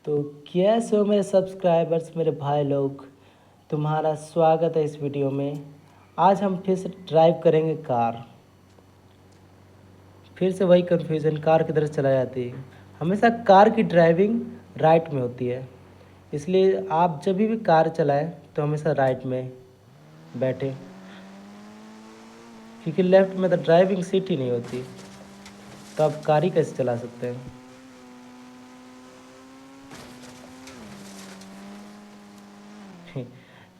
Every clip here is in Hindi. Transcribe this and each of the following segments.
तो कैसे हो मेरे सब्सक्राइबर्स, मेरे भाई लोग। तुम्हारा स्वागत है इस वीडियो में। आज हम फिर से ड्राइव करेंगे कार। फिर से वही कन्फ्यूज़न, कार किधर चला जाती है। हमेशा कार की ड्राइविंग राइट में होती है, इसलिए आप जब भी कार चलाएं तो हमेशा राइट में बैठें, क्योंकि लेफ़्ट में तो ड्राइविंग सीट ही नहीं होती, तो आप कार ही कैसे चला सकते हैं।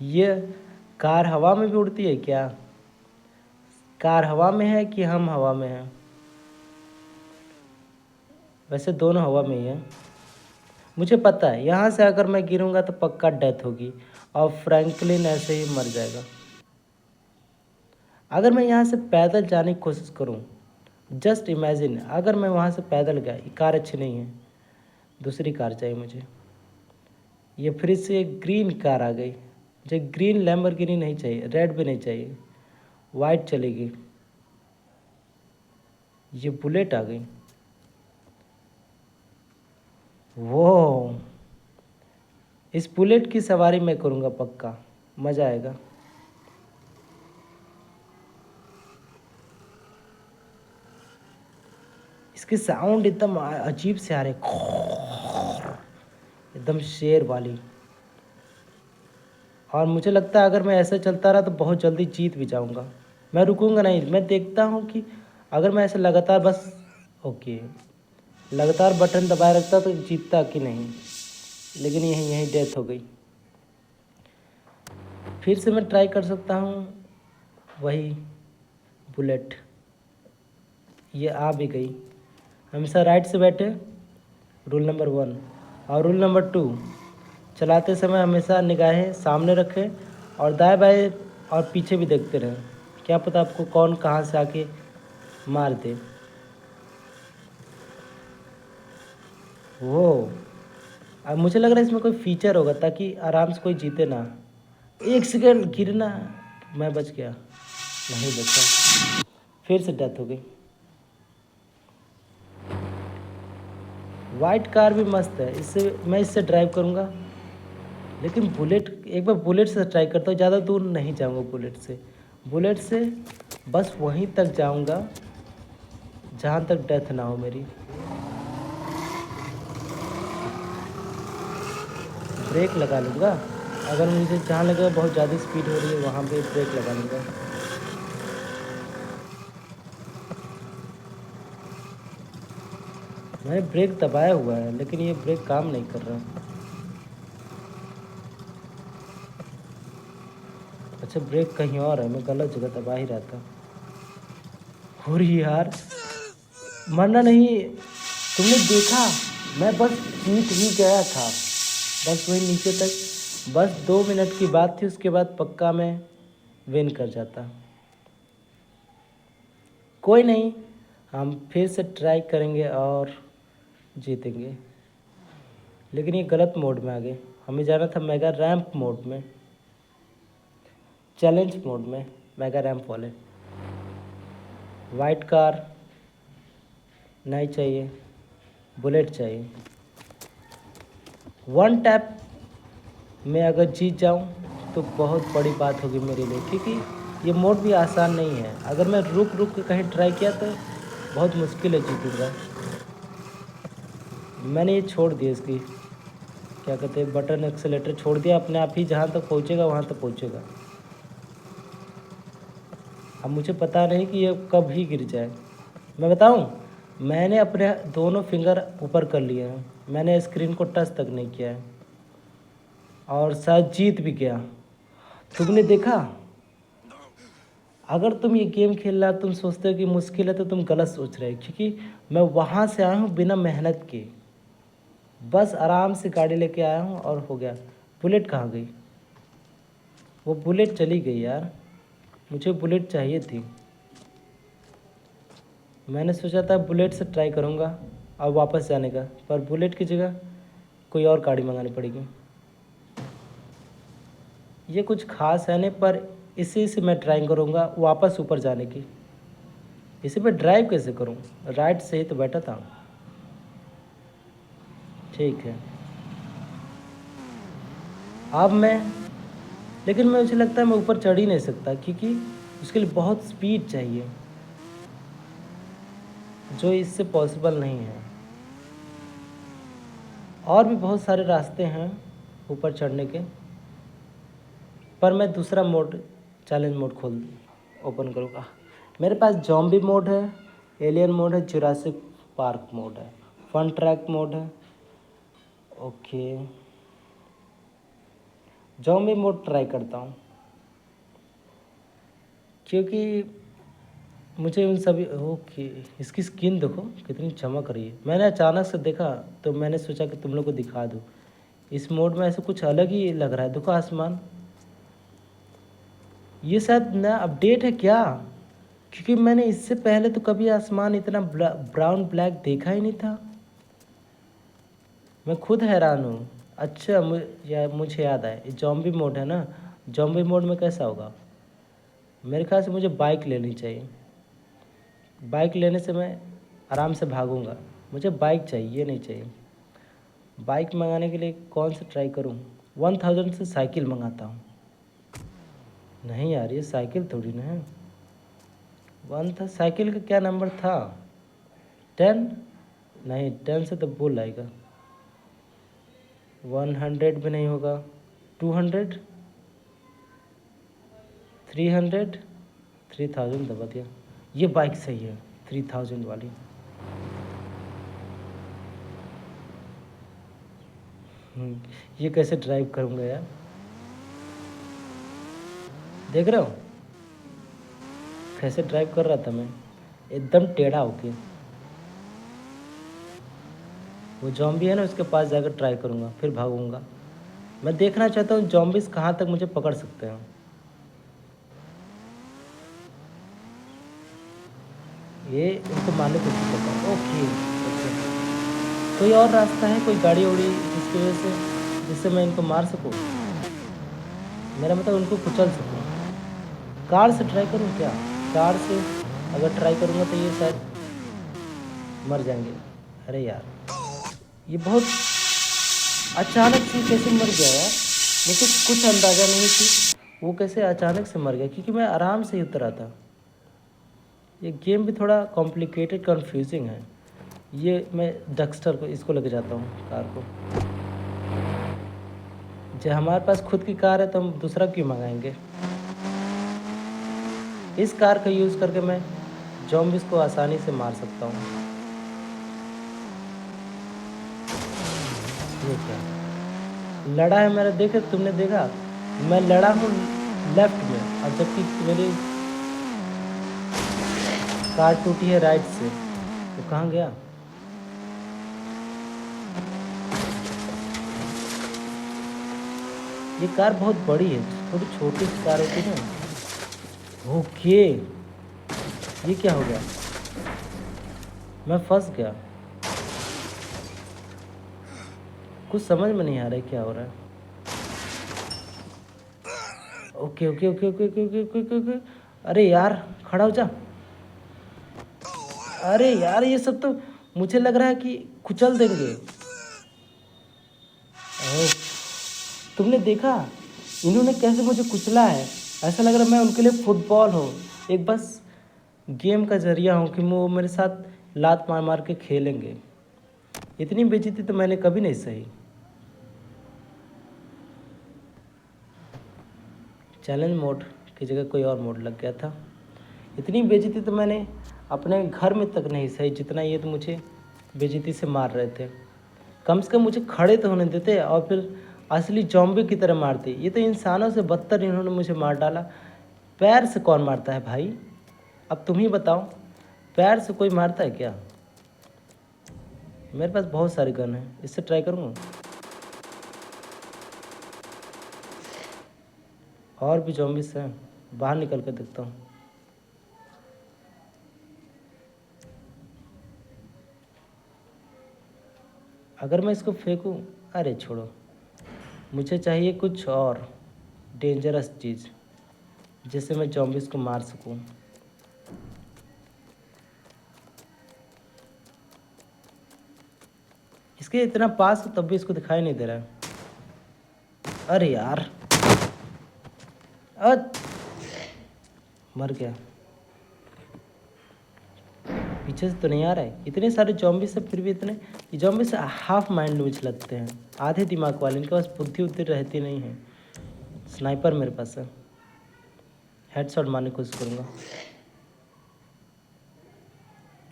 ये कार हवा में भी उड़ती है क्या? कार हवा में है कि हम हवा में हैं? वैसे दोनों हवा में ही है। मुझे पता है यहाँ से अगर मैं गिरूंगा तो पक्का डेथ होगी और फ्रैंकलिन ऐसे ही मर जाएगा। अगर मैं यहाँ से पैदल जाने की कोशिश करूँ, जस्ट इमेजिन, अगर मैं वहाँ से पैदल गया, ये कार अच्छी नहीं है, दूसरी कार चाहिए मुझे। ये फिर से एक ग्रीन कार आ गई। मुझे ग्रीन लैम्बोर्गिनी नहीं चाहिए, रेड भी नहीं चाहिए, वाइट चलेगी। ये बुलेट आ गई। वो इस बुलेट की सवारी मैं करूँगा पक्का, मज़ा आएगा। इसके साउंड एकदम अजीब से आ रहे, एकदम शेर वाली। और मुझे लगता है अगर मैं ऐसे चलता रहा तो बहुत जल्दी जीत भी जाऊंगा। मैं रुकूंगा नहीं, मैं देखता हूँ कि अगर मैं ऐसे लगातार बस ओके लगातार बटन दबाए रखता तो जीतता कि नहीं, लेकिन यहीं यहीं डेथ हो गई। फिर से मैं ट्राई कर सकता हूँ वही बुलेट। ये आ भी गई। हमेशा राइट से बैठे, रूल नंबर 1। और रूल नंबर 2, चलाते समय हमेशा निगाहें सामने रखें और दाएं बाएं और पीछे भी देखते रहें। क्या पता आपको कौन कहाँ से आके मार दे। वो अब मुझे लग रहा है इसमें कोई फीचर होगा ताकि आराम से कोई जीते ना। एक सेकेंड, गिरना, मैं बच गया, नहीं बचा, फिर से डेथ हो गई। वाइट कार भी मस्त है, इससे ड्राइव करूँगा। लेकिन बुलेट, एक बार बुलेट से ट्राई करता हूँ, ज़्यादा दूर नहीं जाऊँगा बुलेट से। बुलेट से बस वहीं तक जाऊँगा जहाँ तक डेथ ना हो मेरी। ब्रेक लगा लूँगा, अगर मुझे जहाँ लगेगा बहुत ज़्यादा स्पीड हो रही है वहाँ पे ब्रेक लगा लूँगा। मैंने ब्रेक दबाया हुआ है लेकिन ये ब्रेक काम नहीं कर रहा। अच्छा, ब्रेक कहीं और है, मैं गलत जगह दबा ही रहा था। हो रही यार, मरना नहीं। तुमने देखा, मैं बस जीत ही गया था, बस वही नीचे तक। बस 2 मिनट की बात थी, उसके बाद पक्का मैं विन कर जाता। कोई नहीं, हम फिर से ट्राई करेंगे और जीतेंगे। लेकिन ये गलत मोड में आ गए। हमें जाना था मेगा रैंप मोड में, चैलेंज मोड में, मेगा रैंप वाले। वाइट कार नहीं चाहिए, बुलेट चाहिए। 1 टैप में अगर जीत जाऊं तो बहुत बड़ी बात होगी मेरे लिए, क्योंकि ये मोड भी आसान नहीं है। अगर मैं रुक रुक के कहीं ट्राई किया तो बहुत मुश्किल है जीतूँगा। मैंने ये छोड़ दिया, इसकी क्या कहते हैं, बटन एक्सेलेटर छोड़ दिया, अपने आप ही जहाँ तक पहुँचेगा वहाँ तक पहुँचेगा। अब मुझे पता नहीं कि ये कब ही गिर जाए। मैं बताऊं, मैंने अपने दोनों फिंगर ऊपर कर लिए हैं, मैंने स्क्रीन को टच तक नहीं किया है और शायद जीत भी गया। तुमने देखा, अगर तुम ये गेम खेल रहा तुम सोचते हो कि मुश्किल है तो तुम गलत सोच रहे हो, क्योंकि मैं वहाँ से आया हूँ बिना मेहनत के, बस आराम से गाड़ी लेके आया हूँ और हो गया। बुलेट कहाँ गई? वो बुलेट चली गई यार, मुझे बुलेट चाहिए थी। मैंने सोचा था बुलेट से ट्राई करूँगा और वापस जाने का, पर बुलेट की जगह कोई और गाड़ी मंगानी पड़ेगी। ये कुछ खास है नहीं, पर इसी से मैं ट्राई करूँगा वापस ऊपर जाने की। इसी पे ड्राइव कैसे करूँ? राइट से ही तो बैठा था। ठीक है, अब मैं लेकिन मुझे लगता है मैं ऊपर चढ़ ही नहीं सकता, क्योंकि उसके लिए बहुत स्पीड चाहिए, जो इससे पॉसिबल नहीं है। और भी बहुत सारे रास्ते हैं ऊपर चढ़ने के, पर मैं दूसरा मोड, चैलेंज मोड ओपन करूँगा। मेरे पास जॉम्बी मोड है, एलियन मोड है, जुरासिक पार्क मोड है, फन ट्रैक मोड है। ओके, जॉम्बी मोड ट्राई करता हूँ, क्योंकि मुझे उन सभी। ओके, इसकी स्किन देखो कितनी चमक रही है। मैंने अचानक से देखा तो मैंने सोचा कि तुम लोग को दिखा दूँ। इस मोड में ऐसे कुछ अलग ही लग रहा है। देखो आसमान, ये शायद नया अपडेट है क्या? क्योंकि मैंने इससे पहले तो कभी आसमान इतना ब्राउन ब्लैक देखा ही नहीं था। मैं खुद हैरान हूँ। अच्छा, मुझे याद आया, जॉम्बी मोड है ना, जॉम्बी मोड में कैसा होगा? मेरे ख्याल से मुझे बाइक लेनी चाहिए। बाइक लेने से मैं आराम से भागूंगा। मुझे बाइक चाहिए, ये नहीं चाहिए। बाइक मंगाने के लिए कौन सा ट्राई करूं? 1000 से साइकिल मंगाता हूं। नहीं यार, ये साइकिल थोड़ी ना है। वन था, साइकिल का क्या नंबर था? 10? नहीं, 10 से तो बुल आएगा। 100 भी नहीं होगा। 200, 300, 3000 दबा दिया। ये बाइक सही है, 3000 वाली। ये कैसे ड्राइव करूँगा यार? देख रहे हो कैसे ड्राइव कर रहा था मैं, एकदम टेढ़ा होके। वो जॉम्बी है ना, उसके पास जाकर ट्राई करूँगा, फिर भागूंगा। मैं देखना चाहता हूँ जॉम्बिस कहाँ तक मुझे पकड़ सकते हैं। ये इनको मारने की कोशिश करता हूँ। ओके ओके, कोई और रास्ता है, कोई गाड़ी उड़ी जिसकी वजह से, जिससे मैं इनको मार सकूँ? मेरा मतलब उनको कुचल सकूँ। कार से ट्राई करूँ क्या? कार से अगर ट्राई करूँगा तो ये शायद मर जाएंगे। अरे यार, ये बहुत अचानक से कैसे मर गया यार? मुझे कुछ अंदाज़ा नहीं कि वो कैसे अचानक से मर गया, क्योंकि मैं आराम से ही उतरा था। ये गेम भी थोड़ा कॉम्प्लिकेटेड, कन्फ्यूजिंग है। ये मैं डक्स्टर को, इसको लेके जाता हूँ, कार को। जब हमारे पास खुद की कार है तो हम दूसरा क्यों मंगाएंगे? इस कार का यूज़ करके मैं जॉम्बिस को आसानी से मार सकता हूँ। ये क्या लड़ा है मेरा? देखे, तुमने देखा? मैं लड़ा हूँ लेफ्ट में, और जबकि मेरी कार टूटी है राइट से। तो कहाँ गया? ये कार बहुत बड़ी है, थोड़ी छोटी सी कार होती है ना। ओके, ये क्या हो गया? मैं फंस गया। कुछ समझ में नहीं आ रहा है क्या हो रहा है। Okay okay okay okay okay okay okay okay okay. अरे यार, खड़ा हो जा। अरे यार, ये सब तो मुझे लग रहा है कि कुचल देंगे। ओह, तुमने देखा इन्होंने कैसे मुझे कुचला है? ऐसा लग रहा है मैं उनके लिए फुटबॉल हूँ, एक बस गेम का जरिया हूँ कि वो मेरे साथ लात मार मार के खेलेंगे। इतनी बेइज्जती तो मैंने कभी नहीं सही। चैलेंज मोड की जगह कोई और मोड लग गया था। इतनी बेइज्जती तो मैंने अपने घर में तक नहीं सही, जितना ये तो मुझे बेइज्जती से मार रहे थे। कम से कम मुझे खड़े तो होने देते, और फिर असली जॉम्बी की तरह मारते। ये तो इंसानों से बदतर इन्होंने मुझे मार डाला। पैर से कौन मारता है भाई? अब तुम ही बताओ, पैर से कोई मारता है क्या? मेरे पास बहुत सारी गन है, इससे ट्राई करूँगा। और भी जॉम्बिस हैं, बाहर निकल कर देखता हूँ। अगर मैं इसको फेंकूँ, अरे छोड़ो, मुझे चाहिए कुछ और डेंजरस चीज़ जिससे मैं जॉम्बिस को मार सकूँ। इसके इतना पास हो तब भी इसको दिखाई नहीं दे रहा है। अरे यार, मर गया। पीछे से तो नहीं आ रहा है। इतने सारे जॉम्बी से फिर भी इतने जॉम्बी से हाफ माइंड में लगते हैं, आधे दिमाग वाले, इनके पास बुद्धि उद्धि रहती नहीं है। स्नाइपर मेरे पास है, हेडशॉट मारने की कोशिश करूँगा।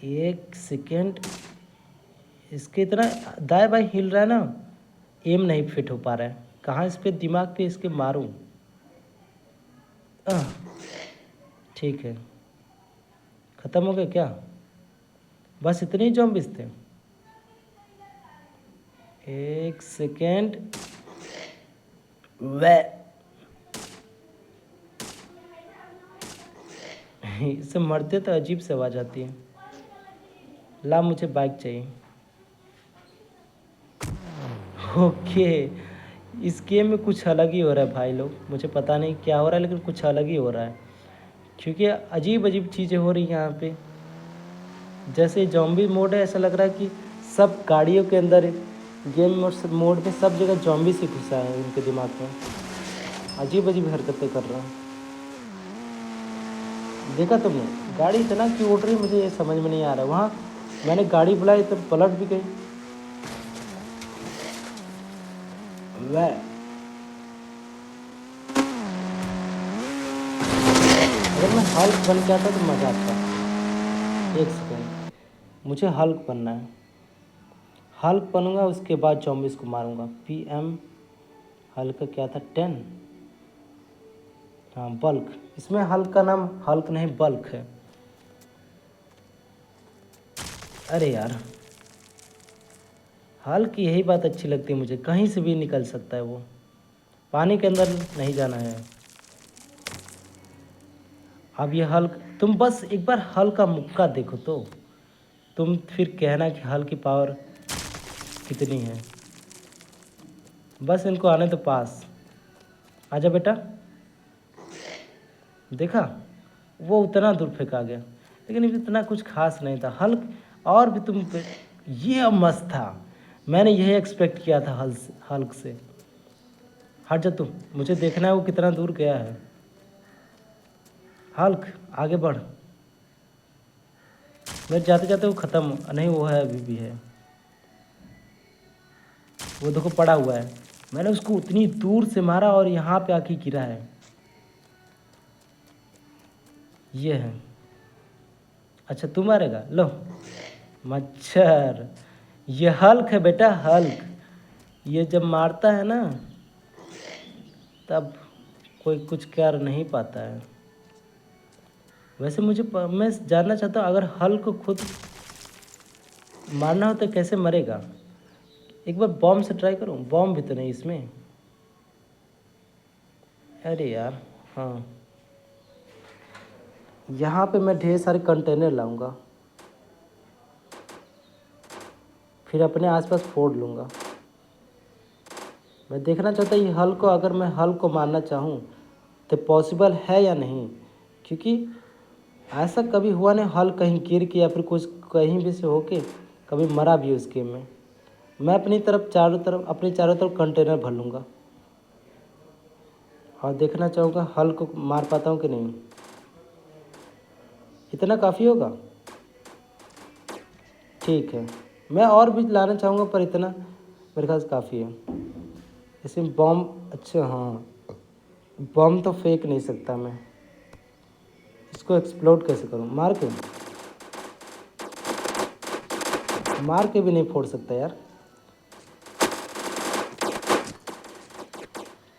1 सेकेंड, इसके इतना दाएं बाएं हिल रहा है ना, एम नहीं फिट हो पा रहा है। कहाँ इस पे दिमाग पे इसके मारूं? ठीक है, ख़त्म हो गया क्या? बस इतने ही जॉम्बिस थे। 1 सेकेंड, वे इससे मरते तो अजीब से आवाज़ आती है। ला, मुझे बाइक चाहिए। ओके, इस गेम में कुछ अलग ही हो रहा है भाई लोग। मुझे पता नहीं क्या हो रहा है, लेकिन कुछ अलग ही हो रहा है, क्योंकि अजीब अजीब चीज़ें हो रही हैं यहाँ पे। जैसे जॉम्बी मोड है, ऐसा लग रहा है कि सब गाड़ियों के अंदर गेम मोड में सब जगह जॉम्बी से घुसा है उनके दिमाग में। अजीब अजीब हरकतें कर रहा है। देखा तुमने गाड़ी इतना क्यों उड़ रही, मुझे ये समझ में नहीं आ रहा। वहाँ मैंने गाड़ी बुलाई तो पलट भी गई। वह अगर मैं हल्क बन के आता तो मज़ा आता। 1 सेकेंड, मुझे हल्क बनना है। हल्क बनूंगा, उसके बाद जॉम्बिस को मारूंगा। PM हल्क का क्या था? 10। हाँ, बल्क। इसमें हल्क का नाम हल्क नहीं बल्क है। अरे यार, हल्क की यही बात अच्छी लगती है मुझे, कहीं से भी निकल सकता है वो, पानी के अंदर नहीं जाना है। अब ये हल्क, तुम बस एक बार हल्क का मुक्का देखो तो तुम फिर कहना कि हल्क की पावर कितनी है। बस इनको आने तो पास। आजा बेटा। देखा, वो उतना दूर फेंका गया, लेकिन इतना कुछ खास नहीं था हल्क। और भी तुम ये अब मस्त था, मैंने यही एक्सपेक्ट किया था हल्क से। हट जा तुम, मुझे देखना है वो कितना दूर गया है। हल्क आगे बढ़। मैं जाते जाते वो ख़त्म नहीं, वो है, अभी भी है। वो देखो पड़ा हुआ है, मैंने उसको उतनी दूर से मारा और यहाँ पे आके गिरा है। ये है। अच्छा तू मारेगा, लो मच्छर। ये हल्क है बेटा, हल्क। ये जब मारता है ना, तब कोई कुछ कर नहीं पाता है। वैसे मैं जानना चाहता हूँ, अगर हल्क को खुद मारना हो तो कैसे मरेगा? एक बार बॉम्ब से ट्राई करूँ। बॉम्ब भी तो नहीं इसमें। अरे यार, हाँ, यहाँ पे मैं ढेर सारे कंटेनर लाऊंगा, फिर अपने आसपास फोड़ लूँगा। मैं देखना चाहता ये हल्क को, अगर मैं हल्क को मारना चाहूँ तो पॉसिबल है या नहीं, क्योंकि ऐसा कभी हुआ नहीं हल्क कहीं गिर के या फिर कुछ कहीं भी से होके कभी मरा भी उस गेम में। मैं अपनी चारों तरफ कंटेनर भर लूँगा और देखना चाहूँगा हल्क को मार पाता हूँ कि नहीं। इतना काफ़ी होगा, ठीक है। मैं और भी लाना चाहूँगा, पर इतना मेरे ख्याल से काफ़ी है। इसमें बॉम्ब, अच्छा हाँ, बॉम्ब तो फेंक नहीं सकता मैं। इसको एक्सप्लोड कैसे करूँ? मार के भी नहीं फोड़ सकता यार।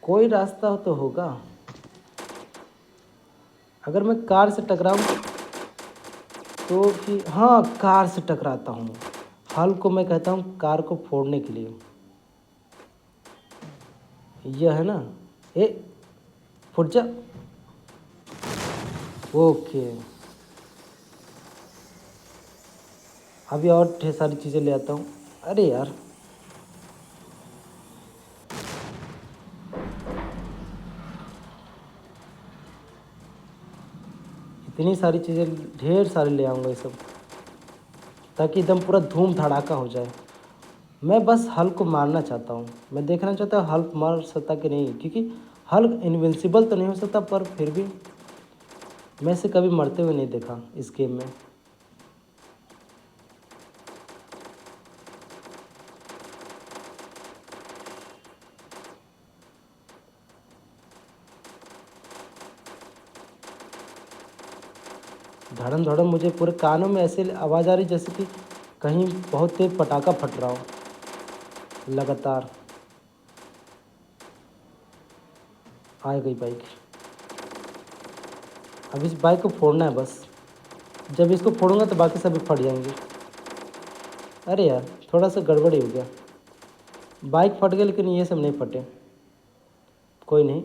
कोई रास्ता तो होगा। अगर मैं कार से टकराऊँ तो फिर, हाँ, कार से टकराता हूँ। हल्क को मैं कहता हूँ कार को फोड़ने के लिए। यह है ना, ए फुट जा। ओके, अभी और ढेर सारी चीज़ें ले आता हूँ। अरे यार, इतनी सारी चीज़ें ढेर सारी ले आऊँगा ये सब, ताकि एकदम पूरा धूम धड़ाका हो जाए। मैं बस हल्क को मारना चाहता हूँ। मैं देखना चाहता हूँ हल्क मर सकता कि नहीं, क्योंकि हल्क इनविंसिबल तो नहीं हो सकता, पर फिर भी मैं इसे कभी मरते हुए नहीं देखा इस गेम में। धड़म धड़म मुझे पूरे कानों में ऐसे आवाज़ आ रही जैसे कि कहीं बहुत तेज पटाखा फट रहा हो लगातार। आ गई बाइक। अब इस बाइक को फोड़ना है बस। जब इसको फोड़ूंगा तो बाकी सभी फट जाएंगे। अरे यार, थोड़ा सा गड़बड़ी हो गया। बाइक फट गई लेकिन ये सब नहीं फटे। कोई नहीं।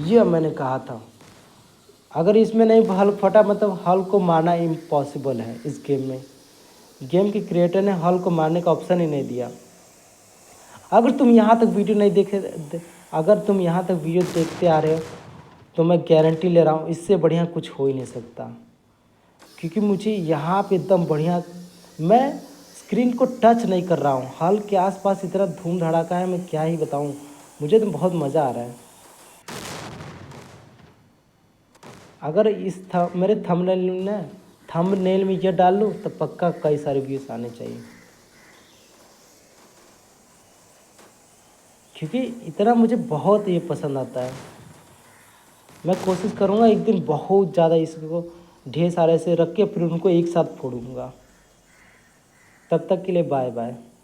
ये मैंने कहा था, अगर इसमें नहीं हल्क फटा मतलब हल्क को मारना इम्पॉसिबल है इस गेम में। गेम के क्रिएटर ने हल्क को मारने का ऑप्शन ही नहीं दिया। अगर तुम यहाँ तक वीडियो नहीं देखे अगर तुम यहाँ तक वीडियो देखते आ रहे हो तो मैं गारंटी ले रहा हूँ इससे बढ़िया कुछ हो ही नहीं सकता। क्योंकि मुझे यहाँ पे एकदम बढ़िया, मैं स्क्रीन को टच नहीं कर रहा हूँ। हल्क के आसपास इतना धूम धड़ाका है, मैं क्या ही बताऊँ। मुझे तो बहुत मज़ा आ रहा है। अगर मेरे थंबनेल में ये डाल लूँ तो पक्का कई सारे व्यूज़ आने चाहिए, क्योंकि इतना मुझे बहुत ये पसंद आता है। मैं कोशिश करूँगा एक दिन बहुत ज़्यादा इसको ढेर सारे से रख के फिर उनको एक साथ फोड़ूँगा। तब तक के लिए बाय बाय।